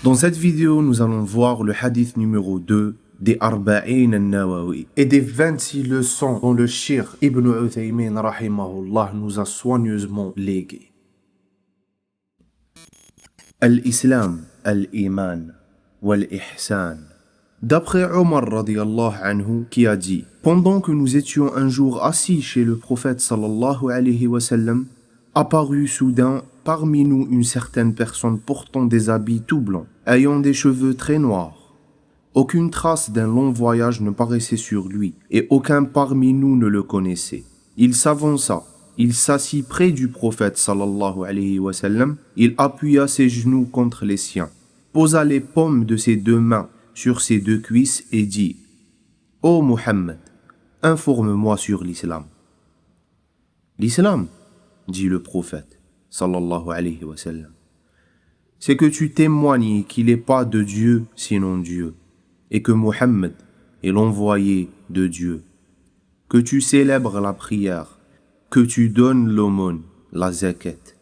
Dans cette vidéo, nous allons voir le hadith numéro 2 des Arba'in al-Nawawi et des 26 leçons dont le Cheikh Ibn Uthaymin rahimahullah nous a soigneusement léguées. Al-Islam, al-Iman, wal-Ihsan. D'après Omar radiyallahu anhu qui a dit: pendant que nous étions un jour assis chez le prophète sallallahu alayhi wa sallam, apparut soudain parmi nous une certaine personne portant des habits tout blancs, ayant des cheveux très noirs. Aucune trace d'un long voyage ne paraissait sur lui, et aucun parmi nous ne le connaissait. Il s'avança, il s'assit près du prophète sallallahu alayhi wa sallam, il appuya ses genoux contre les siens, posa les paumes de ses deux mains sur ses deux cuisses et dit: Ô Muhammad, informe-moi sur l'islam. L'islam, dit le prophète sallallahu alayhi wa sallam, c'est que tu témoignes qu'il n'est pas de Dieu sinon Dieu, et que Muhammad est l'envoyé de Dieu, que tu célèbres la prière, que tu donnes l'aumône, la zakat,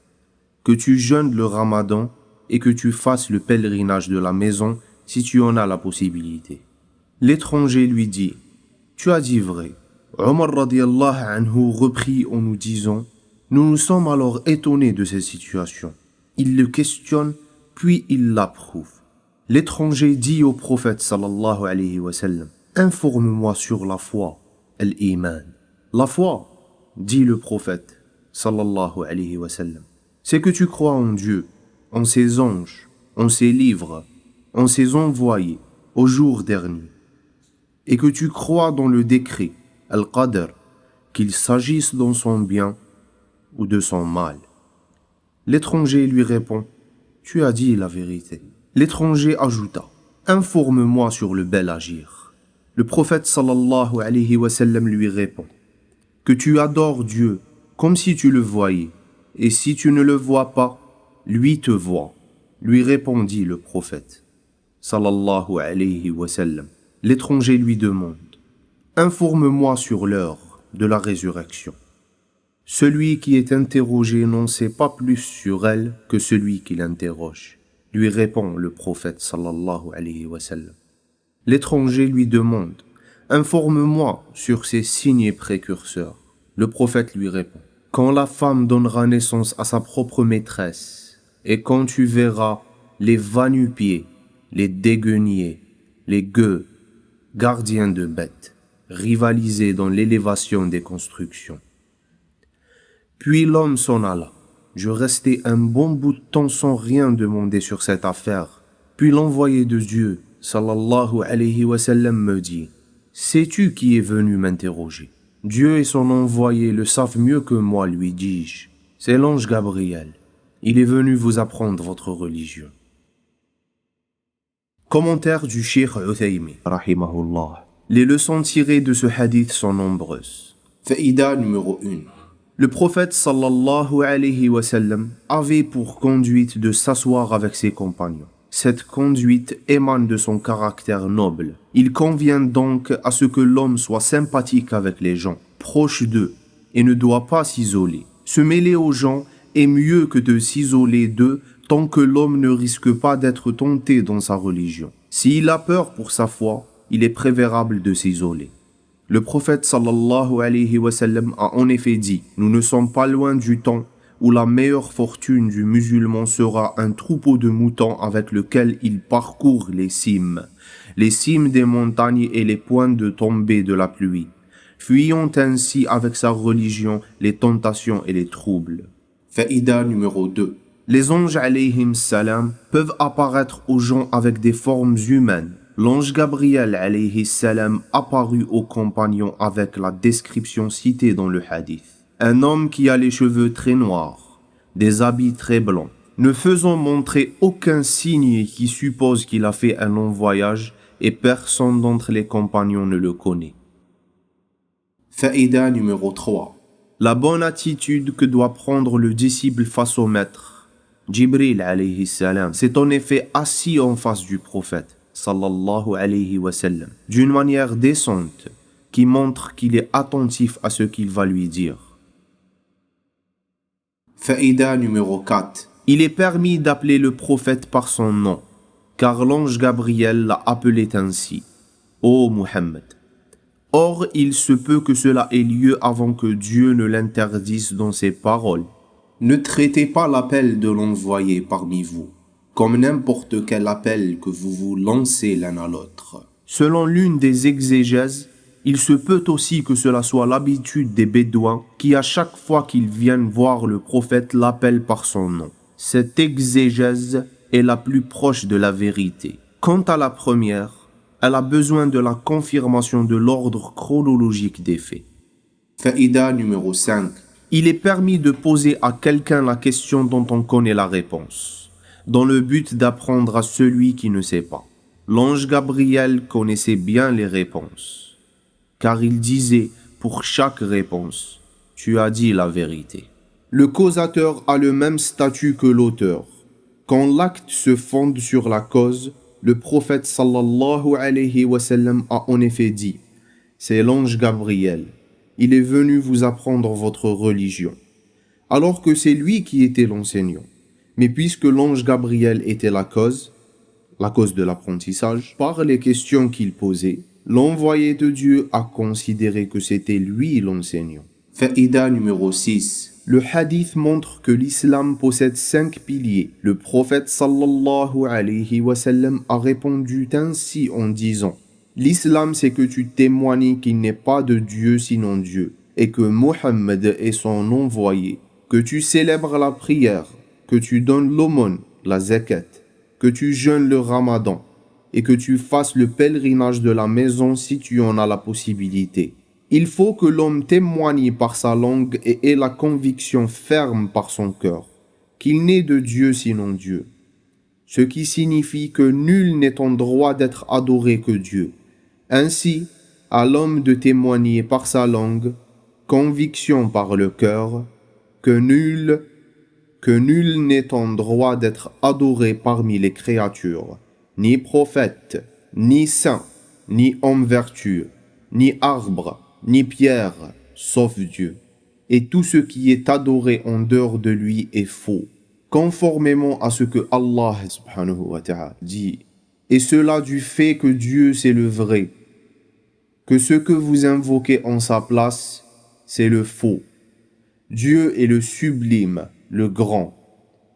que tu jeûnes le ramadan et que tu fasses le pèlerinage de la maison si tu en as la possibilité. L'étranger lui dit: tu as dit vrai. Omar radiyallahu anhu reprit en nous disant: nous nous sommes alors étonnés de cette situation. Il le questionne, puis il l'approuve. L'étranger dit au prophète sallallahu alayhi wa sallam: informe-moi sur la foi, al-Iman. La foi, dit le prophète sallallahu alayhi wa sallam, c'est que tu crois en Dieu, en ses anges, en ses livres, en ses envoyés, au jour dernier, et que tu crois dans le décret, al-Qadr, qu'il s'agisse dans son bien ou de son mal. L'étranger lui répond: tu as dit la vérité. L'étranger ajouta: informe-moi sur le bel agir. Le prophète sallallahu alayhi wa sallam lui répond: que tu adores Dieu comme si tu le voyais, et si tu ne le vois pas, lui te voit. Lui répondit le prophète sallallahu alayhi wa sallam. L'étranger lui demande: informe-moi sur l'heure de la résurrection. Celui qui est interrogé n'en sait pas plus sur elle que celui qui l'interroge, lui répond le prophète sallallahu alayhi wa sallam. L'étranger lui demande: informe-moi sur ses signes précurseurs. Le prophète lui répond: quand la femme donnera naissance à sa propre maîtresse, et quand tu verras les va-nu-pieds, les dégueniers, les gueux, gardiens de bêtes, rivaliser dans l'élévation des constructions. Puis l'homme s'en alla. Je restai un bon bout de temps sans rien demander sur cette affaire. Puis l'envoyé de Dieu, sallallahu alayhi wa sallam, me dit: sais-tu qui est venu m'interroger? Dieu et son envoyé le savent mieux que moi, lui dis-je. C'est l'ange Gabriel. Il est venu vous apprendre votre religion. Commentaire du Cheikh Uthaymin rahimahullah. Les leçons tirées de ce hadith sont nombreuses. Faïda numéro 1. Le prophète sallallahu alayhi wa sallam avait pour conduite de s'asseoir avec ses compagnons. Cette conduite émane de son caractère noble. Il convient donc à ce que l'homme soit sympathique avec les gens, proche d'eux, et ne doit pas s'isoler. Se mêler aux gens est mieux que de s'isoler d'eux tant que l'homme ne risque pas d'être tenté dans sa religion. S'il a peur pour sa foi, il est préférable de s'isoler. Le prophète sallallahu alayhi wa sallam a en effet dit: nous ne sommes pas loin du temps où la meilleure fortune du musulman sera un troupeau de moutons avec lequel il parcourt les cimes des montagnes et les points de tombée de la pluie, fuyant ainsi avec sa religion les tentations et les troubles. Faïda numéro 2. Les anges alayhim salam peuvent apparaître aux gens avec des formes humaines. L'ange Gabriel alayhi salam apparut aux compagnons avec la description citée dans le hadith. Un homme qui a les cheveux très noirs, des habits très blancs, ne faisant montrer aucun signe qui suppose qu'il a fait un long voyage, et personne d'entre les compagnons ne le connaît. Faïda numéro 3. La bonne attitude que doit prendre le disciple face au maître. Jibril alayhi salam s'est en effet assis en face du prophète sallallahu alayhi wa sallam d'une manière décente qui montre qu'il est attentif à ce qu'il va lui dire. Faïda numéro 4. Il est permis d'appeler le prophète par son nom, car l'ange Gabriel l'a appelé ainsi. Ô Muhammad. Or, il se peut que cela ait lieu avant que Dieu ne l'interdise dans ses paroles. Ne traitez pas l'appel de l'envoyé parmi vous, comme n'importe quel appel que vous vous lancez l'un à l'autre. Selon l'une des exégèses, il se peut aussi que cela soit l'habitude des Bédouins qui, à chaque fois qu'ils viennent voir le prophète, l'appellent par son nom. Cette exégèse est la plus proche de la vérité. Quant à la première, elle a besoin de la confirmation de l'ordre chronologique des faits. Faïda numéro 5. Il est permis de poser à quelqu'un la question dont on connaît la réponse, dans le but d'apprendre à celui qui ne sait pas. L'ange Gabriel connaissait bien les réponses, car il disait pour chaque réponse, « Tu as dit la vérité ». Le causateur a le même statut que l'auteur. Quand l'acte se fonde sur la cause, le prophète sallallahu alayhi wa sallam a en effet dit « C'est l'ange Gabriel, il est venu vous apprendre votre religion », alors que c'est lui qui était l'enseignant. Mais puisque l'ange Gabriel était la cause de l'apprentissage, par les questions qu'il posait, l'envoyé de Dieu a considéré que c'était lui l'enseignant. Faïda numéro 6. Le hadith montre que l'islam possède 5 piliers. Le prophète sallallahu alayhi wa sallam a répondu ainsi en disant « L'islam c'est que tu témoignes qu'il n'est pas de Dieu sinon Dieu, et que Muhammad est son envoyé, que tu célèbres la prière, que tu donnes l'aumône, la zakat, que tu jeûnes le ramadan, et que tu fasses le pèlerinage de la maison si tu en as la possibilité. » Il faut que l'homme témoigne par sa langue et ait la conviction ferme par son cœur qu'il n'est de Dieu sinon Dieu, ce qui signifie que nul n'est en droit d'être adoré que Dieu. Ainsi, à l'homme de témoigner par sa langue, conviction par le cœur, que nul n'est en droit d'être adoré parmi les créatures, ni prophète, ni saint, ni homme vertueux, ni arbre, ni pierre, sauf Dieu. Et tout ce qui est adoré en dehors de lui est faux, conformément à ce que Allah subhanahu wa ta'ala dit. Et cela du fait que Dieu c'est le vrai, que ce que vous invoquez en sa place, c'est le faux. Dieu est le sublime, le grand.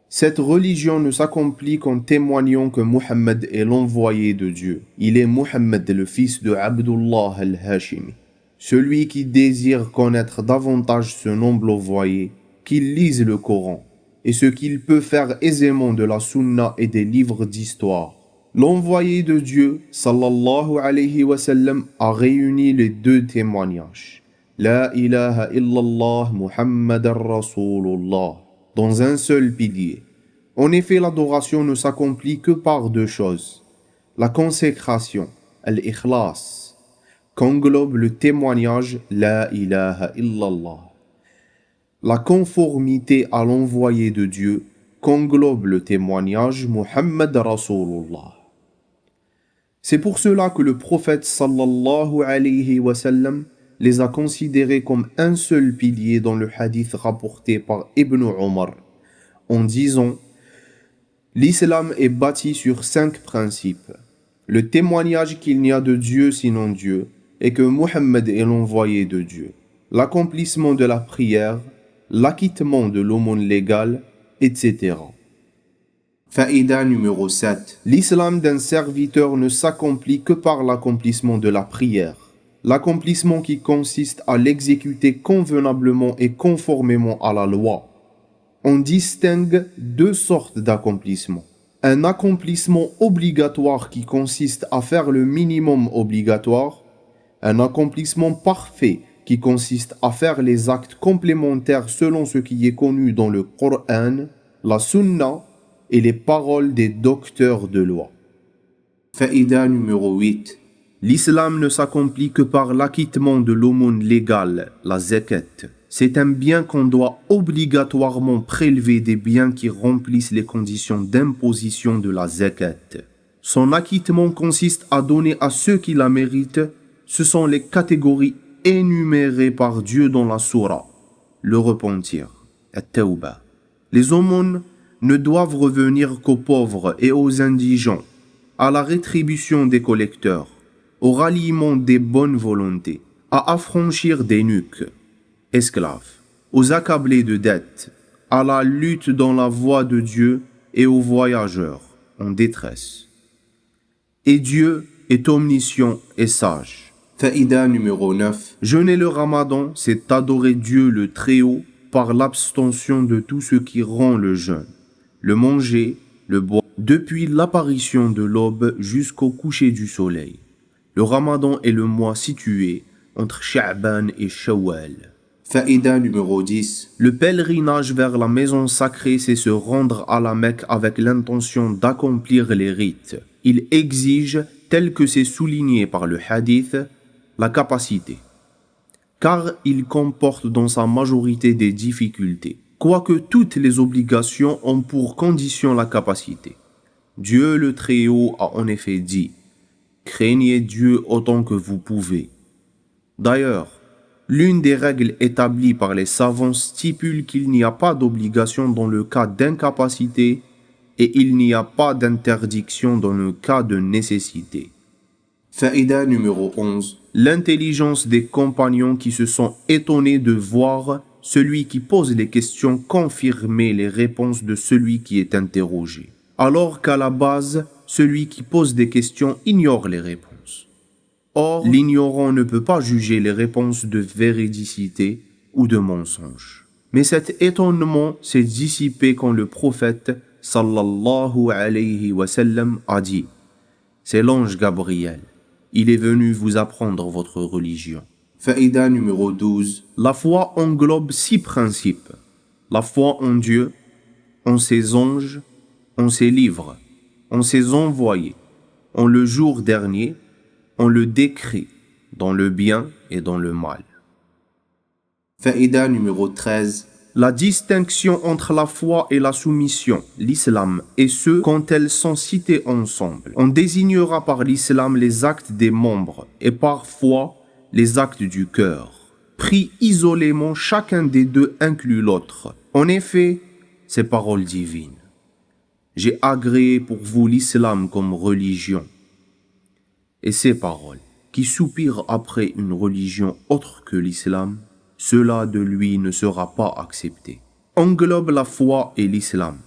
Cette religion ne s'accomplit qu'en témoignant que Muhammad est l'envoyé de Dieu. Il est Muhammad, le fils de Abdullah al-Hashimi. Celui qui désire connaître davantage ce noble envoyé, qu'il lise le Coran, et ce qu'il peut faire aisément de la Sunna et des livres d'histoire. L'envoyé de Dieu, sallallahu alayhi wa sallam, a réuni les deux témoignages. La ilaha illallah Muhammadar Rasulullah, dans un seul pilier. En effet, l'adoration ne s'accomplit que par deux choses. La consécration, al-ikhlas, qu'englobe le témoignage La ilaha illallah. La conformité à l'envoyé de Dieu qu'englobe le témoignage Muhammad Rasulullah. C'est pour cela que le prophète sallallahu alayhi wa sallam les a considérés comme un seul pilier dans le hadith rapporté par Ibn Omar, en disant « L'islam est bâti sur 5 principes. Le témoignage qu'il n'y a de Dieu sinon Dieu, et que Muhammad est l'envoyé de Dieu, l'accomplissement de la prière, l'acquittement de l'aumône légale, etc. Faïda numéro 7. L'islam d'un serviteur ne s'accomplit que par l'accomplissement de la prière, l'accomplissement qui consiste à l'exécuter convenablement et conformément à la loi. On distingue 2 sortes d'accomplissement. Un accomplissement obligatoire qui consiste à faire le minimum obligatoire, un accomplissement parfait qui consiste à faire les actes complémentaires selon ce qui est connu dans le Coran, la Sunna et les paroles des docteurs de loi. Faïda numéro 8. L'islam ne s'accomplit que par l'acquittement de l'aumône légale, la zakat. C'est un bien qu'on doit obligatoirement prélever des biens qui remplissent les conditions d'imposition de la zakat. Son acquittement consiste à donner à ceux qui la méritent. Ce sont les catégories énumérées par Dieu dans la Sourate, le repentir, at-Tawbah. Les aumônes ne doivent revenir qu'aux pauvres et aux indigents, à la rétribution des collecteurs, au ralliement des bonnes volontés, à affranchir des nuques, esclaves, aux accablés de dettes, à la lutte dans la voie de Dieu et aux voyageurs en détresse. Et Dieu est omniscient et sage. Faïda numéro 9. Jeûner le Ramadan, c'est adorer Dieu le Très-Haut par l'abstention de tout ce qui rend le jeûne, le manger, le boire, depuis l'apparition de l'aube jusqu'au coucher du soleil. Le Ramadan est le mois situé entre Sha'ban et Shawwal. Faïda numéro 10. Le pèlerinage vers la maison sacrée, c'est se rendre à la Mecque avec l'intention d'accomplir les rites. Il exige, tel que c'est souligné par le hadith, la capacité, car il comporte dans sa majorité des difficultés, quoique toutes les obligations ont pour condition la capacité. Dieu le Très-Haut a en effet dit « Craignez Dieu autant que vous pouvez ». D'ailleurs, l'une des règles établies par les savants stipule qu'il n'y a pas d'obligation dans le cas d'incapacité et il n'y a pas d'interdiction dans le cas de nécessité. Faïda numéro 11. L'intelligence des compagnons qui se sont étonnés de voir celui qui pose les questions confirmer les réponses de celui qui est interrogé, alors qu'à la base, celui qui pose des questions ignore les réponses. Or, l'ignorant ne peut pas juger les réponses de véridicité ou de mensonge. Mais cet étonnement s'est dissipé quand le prophète sallallahu alayhi wa sallam a dit « C'est l'ange Gabriel. Il est venu vous apprendre votre religion. » Faïda numéro 12. La foi englobe 6 principes. La foi en Dieu, en ses anges, en ses livres, en ses envoyés, en le jour dernier, en le décret, dans le bien et dans le mal. Faïda numéro 13. La distinction entre la foi et la soumission, l'islam, et ce quand elles sont citées ensemble. On désignera par l'islam les actes des membres et par foi les actes du cœur. Pris isolément, chacun des deux inclut l'autre. En effet, c'est parole divine. J'ai agréé pour vous l'islam comme religion. Et ces paroles, qui soupirent après une religion autre que l'islam, cela de lui ne sera pas accepté. Englobe la foi et l'islam.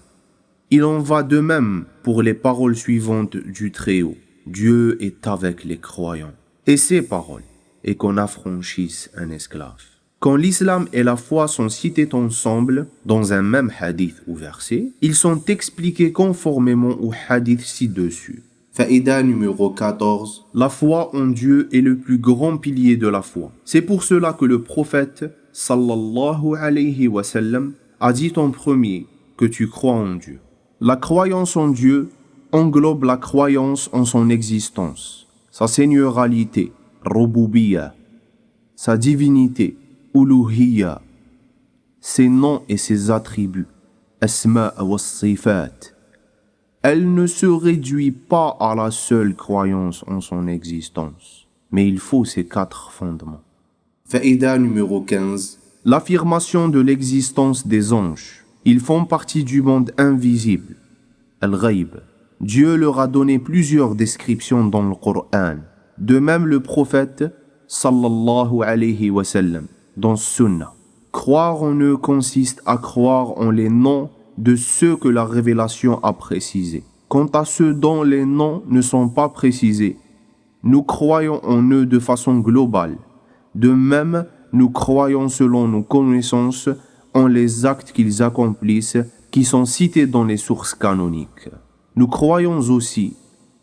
Il en va de même pour les paroles suivantes du Très-Haut. Dieu est avec les croyants. Et ces paroles, et qu'on affranchisse un esclave. Quand l'islam et la foi sont cités ensemble dans un même hadith ou verset, ils sont expliqués conformément au hadith ci-dessus. Faïda numéro 14. La foi en Dieu est le plus grand pilier de la foi. C'est pour cela que le prophète, sallallahu alayhi wa sallam, a dit en premier que tu crois en Dieu. La croyance en Dieu englobe la croyance en son existence, sa seigneualité, rububiyya, sa divinité, uluhiyya, ses noms et ses attributs, asma wa sifat. Elle ne se réduit pas à la seule croyance en son existence, mais il faut ces 4 fondements. Faïda numéro 15. L'affirmation de l'existence des anges. Ils font partie du monde invisible, al-Ghaib. Dieu leur a donné plusieurs descriptions dans le Coran. De même le prophète, sallallahu alayhi wa sallam, dans Sunnah. Croire en eux consiste à croire en les noms de ceux que la révélation a précisés. Quant à ceux dont les noms ne sont pas précisés, nous croyons en eux de façon globale. De même, nous croyons selon nos connaissances en les actes qu'ils accomplissent qui sont cités dans les sources canoniques. Nous croyons aussi,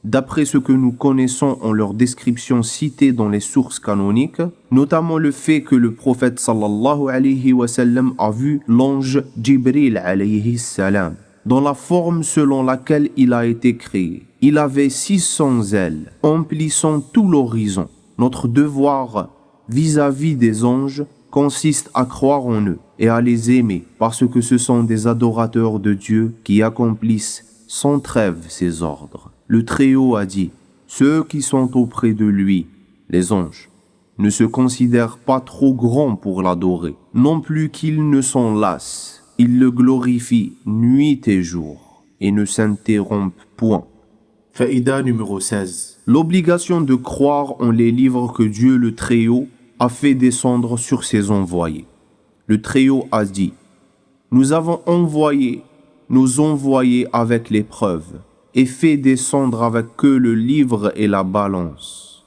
d'après ce que nous connaissons en leurs descriptions citées dans les sources canoniques, notamment le fait que le prophète sallallahu alayhi wa sallam a vu l'ange Jibril alayhi salam, dans la forme selon laquelle il a été créé. Il avait 600 ailes, emplissant tout l'horizon. Notre devoir vis-à-vis des anges consiste à croire en eux et à les aimer, parce que ce sont des adorateurs de Dieu qui accomplissent sans trêve ses ordres. Le Très-Haut a dit, ceux qui sont auprès de lui, les anges, ne se considèrent pas trop grands pour l'adorer, non plus qu'ils ne s'en lassent. Ils le glorifient nuit et jour et ne s'interrompent point. Faïda numéro 16. L'obligation de croire en les livres que Dieu le Très-Haut a fait descendre sur ses envoyés. Le Très-Haut a dit: nous avons envoyé nos envoyés avec les preuves et fait descendre avec eux le livre et la balance.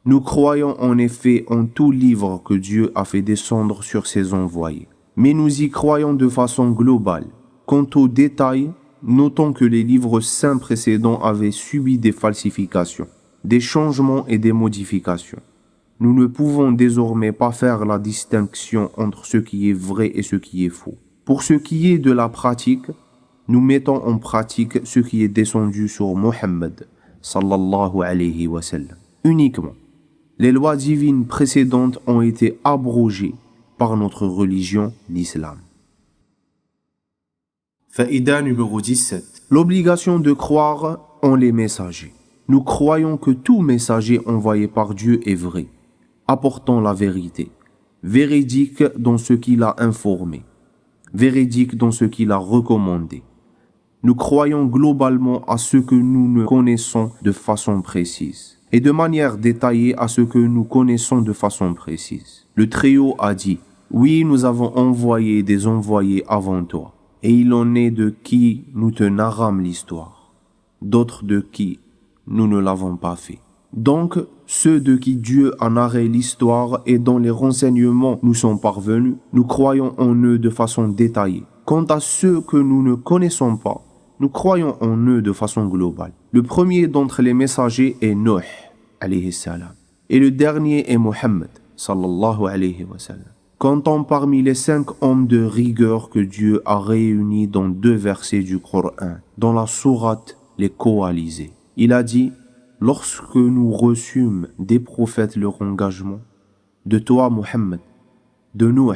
Nous croyons en effet en tout livre que Dieu a fait descendre sur ses envoyés, mais nous y croyons de façon globale. Quant aux détails, notons que les livres saints précédents avaient subi des falsifications, des changements et des modifications. Nous ne pouvons désormais pas faire la distinction entre ce qui est vrai et ce qui est faux. Pour ce qui est de la pratique, nous mettons en pratique ce qui est descendu sur Mohammed sallallahu alayhi wa sallam. Uniquement, les lois divines précédentes ont été abrogées par notre religion, l'islam. Faïda numéro 17. L'obligation de croire en les messagers. Nous croyons que tout messager envoyé par Dieu est vrai, apportant la vérité, véridique dans ce qu'il a informé, véridique dans ce qu'il a recommandé. Nous croyons globalement à ce que nous ne connaissons de façon précise et de manière détaillée à ce que nous connaissons de façon précise. Le Très-Haut a dit: oui, nous avons envoyé des envoyés avant toi, et il en est de qui nous te narrâmes l'histoire, d'autres de qui nous ne l'avons pas fait. Donc, ceux de qui Dieu a narré l'histoire et dont les renseignements nous sont parvenus, nous croyons en eux de façon détaillée. Quant à ceux que nous ne connaissons pas, nous croyons en eux de façon globale. Le premier d'entre les messagers est Nuh, alayhi salam, et le dernier est Mohammed, sallallahu alayhi wa sallam. Comptons parmi les 5 hommes de rigueur que Dieu a réunis dans 2 versets du Coran, dans la sourate Les Coalisés. Il a dit: lorsque nous reçûmes des prophètes leur engagement, de toi Mohammed, de Nuh,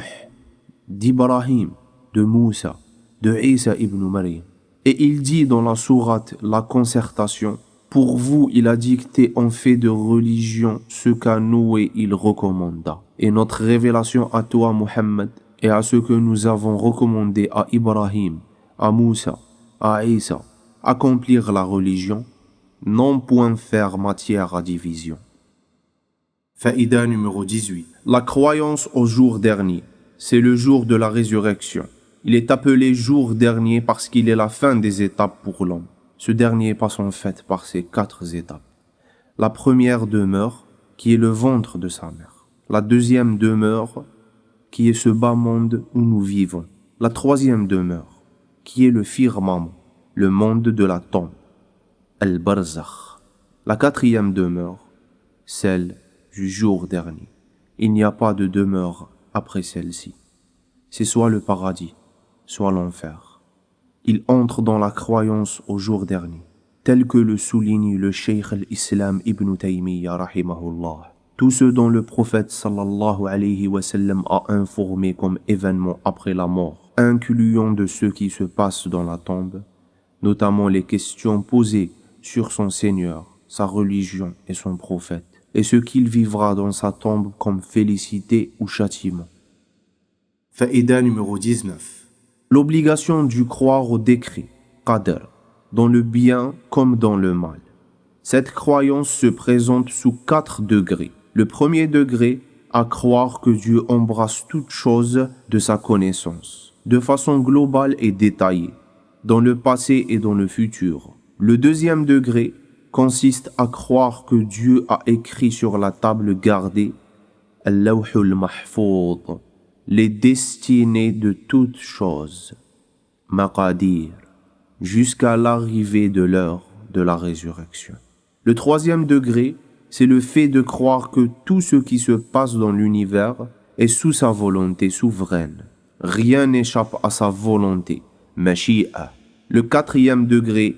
d'Ibrahim, de Moussa, de Isa ibn Maryam. Et il dit dans la sourate La Concertation: pour vous, il a dicté en fait de religion ce qu'à nous et il recommanda. Et notre révélation à toi, Mohammed, et à ce que nous avons recommandé à Ibrahim, à Moussa, à Isa, accomplir la religion, non point faire matière à division. Faïda numéro 18. La croyance au jour dernier, c'est le jour de la résurrection. Il est appelé jour dernier parce qu'il est la fin des étapes pour l'homme. Ce dernier passe en fait par ces 4 étapes. La première demeure, qui est le ventre de sa mère. La deuxième demeure, qui est ce bas monde où nous vivons. La troisième demeure, qui est le firmament, le monde de la tombe, Al-Barzakh. La quatrième demeure, celle du jour dernier. Il n'y a pas de demeure après celle-ci. C'est soit le paradis, soit l'enfer. Il entre dans la croyance au jour dernier, tel que le souligne le Cheikh al-Islam Ibn Taymiyyah rahimahullah. Tout ce dont le prophète sallallahu alayhi wa sallam a informé comme événement après la mort, incluant de ce qui se passe dans la tombe, notamment les questions posées sur son Seigneur, sa religion et son prophète, et ce qu'il vivra dans sa tombe comme félicité ou châtiment. Faïda numéro 19. L'obligation du croire au décret, qadr, dans le bien comme dans le mal. Cette croyance se présente sous 4 degrés. Le premier degré, à croire que Dieu embrasse toute chose de sa connaissance, de façon globale et détaillée, dans le passé et dans le futur. Le deuxième degré consiste à croire que Dieu a écrit sur la table gardée, Al-Lawhul Mahfoud, les destinées de toutes choses, Maqadir, jusqu'à l'arrivée de l'heure de la résurrection. Le troisième degré, c'est le fait de croire que tout ce qui se passe dans l'univers est sous sa volonté souveraine. Rien n'échappe à sa volonté, Mashi'a. Le quatrième degré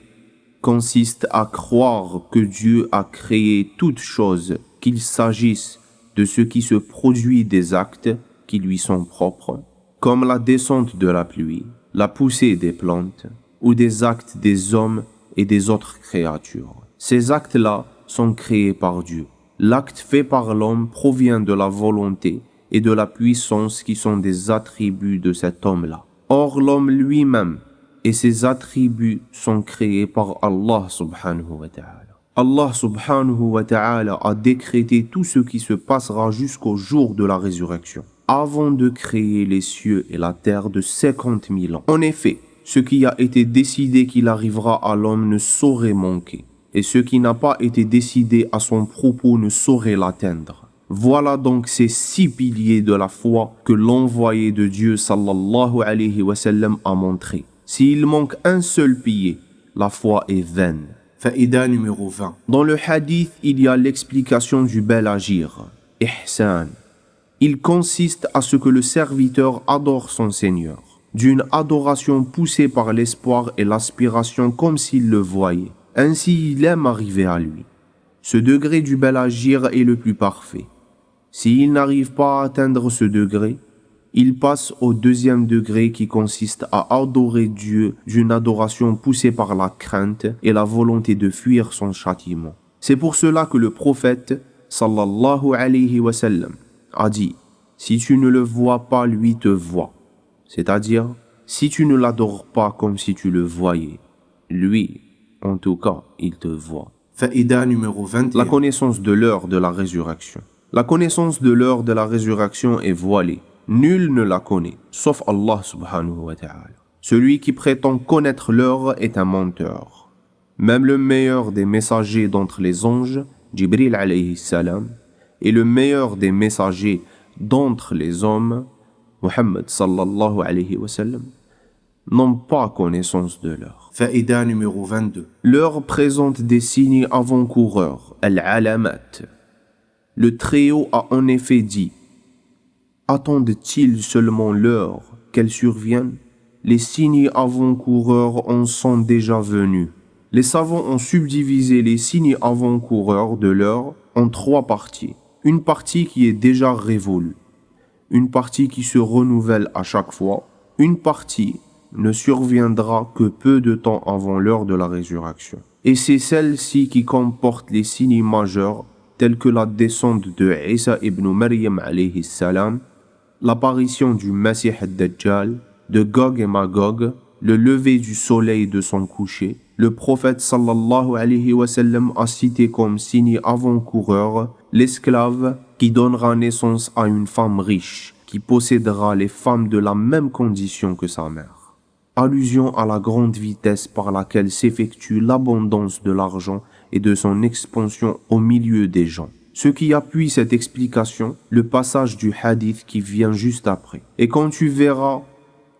consiste à croire que Dieu a créé toutes choses, qu'il s'agisse de ce qui se produit des actes qui lui sont propres, comme la descente de la pluie, la poussée des plantes, ou des actes des hommes et des autres créatures. Ces actes-là sont créés par Dieu. L'acte fait par l'homme provient de la volonté et de la puissance qui sont des attributs de cet homme-là. Or, l'homme lui-même et ses attributs sont créés par Allah subhanahu wa ta'ala. Allah subhanahu wa ta'ala a décrété tout ce qui se passera jusqu'au jour de la résurrection, avant de créer les cieux et la terre de 50 000 ans. En effet, ce qui a été décidé qu'il arrivera à l'homme ne saurait manquer, et ce qui n'a pas été décidé à son propos ne saurait l'atteindre. Voilà donc ces 6 piliers de la foi que l'envoyé de Dieu sallallahu alayhi wa sallam a montré. S'il manque un seul pilier, la foi est vaine. Faïda numéro 20. Dans le hadith, il y a l'explication du bel agir, ihsan. Il consiste à ce que le serviteur adore son Seigneur, d'une adoration poussée par l'espoir et l'aspiration comme s'il le voyait. Ainsi, il aime arriver à lui. Ce degré du bel agir est le plus parfait. S'il n'arrive pas à atteindre ce degré, il passe au 2e degré qui consiste à adorer Dieu d'une adoration poussée par la crainte et la volonté de fuir son châtiment. C'est pour cela que le prophète, sallallahu alayhi wa sallam, a dit « Si tu ne le vois pas, lui te voit ». C'est-à-dire, si tu ne l'adores pas comme si tu le voyais, lui, en tout cas, il te voit. Faïda numéro 21. La connaissance de l'heure de la résurrection. La connaissance de l'heure de la résurrection est voilée. Nul ne la connaît, sauf Allah subhanahu wa ta'ala. Celui qui prétend connaître l'heure est un menteur. Même le meilleur des messagers d'entre les anges, Jibril alayhi salam, et le meilleur des messagers d'entre les hommes, Muhammad sallallahu alayhi wa sallam, n'ont pas connaissance de l'heure. Faïda numéro 22. L'heure présente des signes avant-coureurs, al-alamat. Le Très-Haut a en effet dit: attendent-ils seulement l'heure qu'elle survienne? Les signes avant-coureurs en sont déjà venus. Les savants ont subdivisé les signes avant-coureurs de l'heure en 3 parties. Une partie qui est déjà révolue, une partie qui se renouvelle à chaque fois, une partie ne surviendra que peu de temps avant l'heure de la résurrection. Et c'est celle-ci qui comporte les signes majeurs tels que la descente de Isa ibn Maryam alayhi salam, l'apparition du Messie ad-Dajjal, de Gog et Magog, le lever du soleil de son coucher. Le prophète sallallahu alayhi wa sallam a cité comme signe avant-coureur l'esclave qui donnera naissance à une femme riche, qui possédera les femmes de la même condition que sa mère. Allusion à la grande vitesse par laquelle s'effectue l'abondance de l'argent et de son expansion au milieu des gens. Ce qui appuie cette explication, le passage du hadith qui vient juste après. Et quand tu verras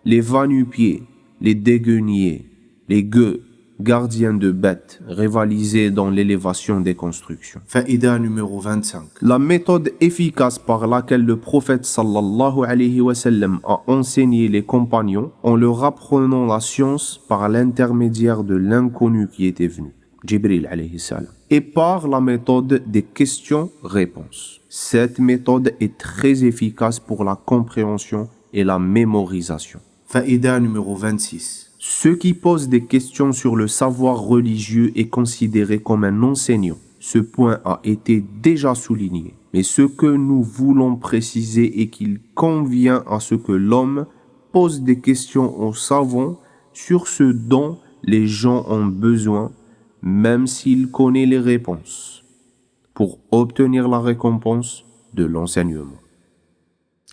les va-nu-pieds, les dégueniers, les gueux, gardiens de bêtes, rivaliser dans l'élévation des constructions. Faïda numéro 25. La méthode efficace par laquelle le prophète sallallahu alayhi wa sallam a enseigné les compagnons en leur apprenant la science par l'intermédiaire de l'inconnu qui était venu, Jibril alayhi salam, et par la méthode des questions-réponses. Cette méthode est très efficace pour la compréhension et la mémorisation. Faïda numéro 26. Ceux qui posent des questions sur le savoir religieux est considéré comme un enseignant. Ce point a été déjà souligné. Mais ce que nous voulons préciser est qu'il convient à ce que l'homme pose des questions aux savants sur ce dont les gens ont besoin, même s'il connaît les réponses, pour obtenir la récompense de l'enseignement.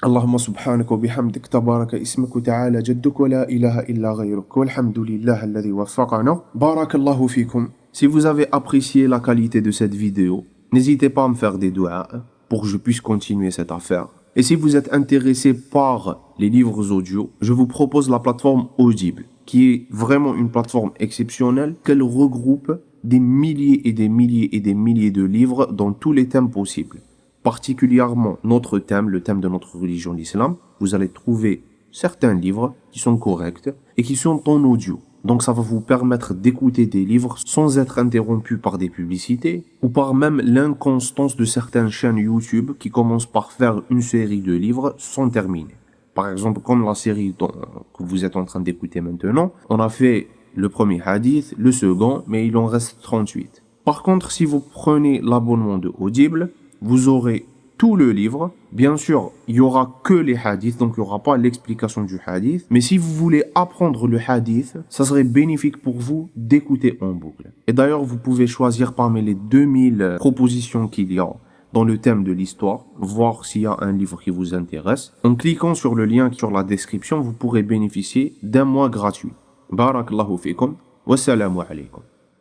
اللهم سبحانك وبحمدك تبارك اسمك وتعالى جدك ولا إله إلا غيرك والحمد لله الذي وفقنا بارك الله فيكم. Si vous avez apprécié la qualité de cette vidéo, n'hésitez pas à me faire des doigts pour que je puisse continuer cette affaire. Et si vous êtes intéressé par les livres audio, je vous propose la plateforme Audible, qui est vraiment une plateforme exceptionnelle, qu'elle regroupe des milliers et des milliers et des milliers de livres dans tous les thèmes possibles. Particulièrement notre thème, le thème de notre religion, l'islam, vous allez trouver certains livres qui sont corrects et qui sont en audio. Donc ça va vous permettre d'écouter des livres sans être interrompu par des publicités ou par même l'inconstance de certaines chaînes YouTube qui commencent par faire une série de livres sans terminer. Par exemple, comme la série que vous êtes en train d'écouter maintenant, on a fait le premier hadith, le second, mais il en reste 38. Par contre, si vous prenez l'abonnement de Audible, vous aurez tout le livre. Bien sûr, il y aura que les hadiths, donc il n'y aura pas l'explication du hadith. Mais si vous voulez apprendre le hadith, ça serait bénéfique pour vous d'écouter en boucle. Et d'ailleurs, vous pouvez choisir parmi les 2000 propositions qu'il y a dans le thème de l'histoire, voir s'il y a un livre qui vous intéresse. En cliquant sur le lien sur la description, vous pourrez bénéficier d'un mois gratuit. Barakallahu fikum, wassalamu alaykum.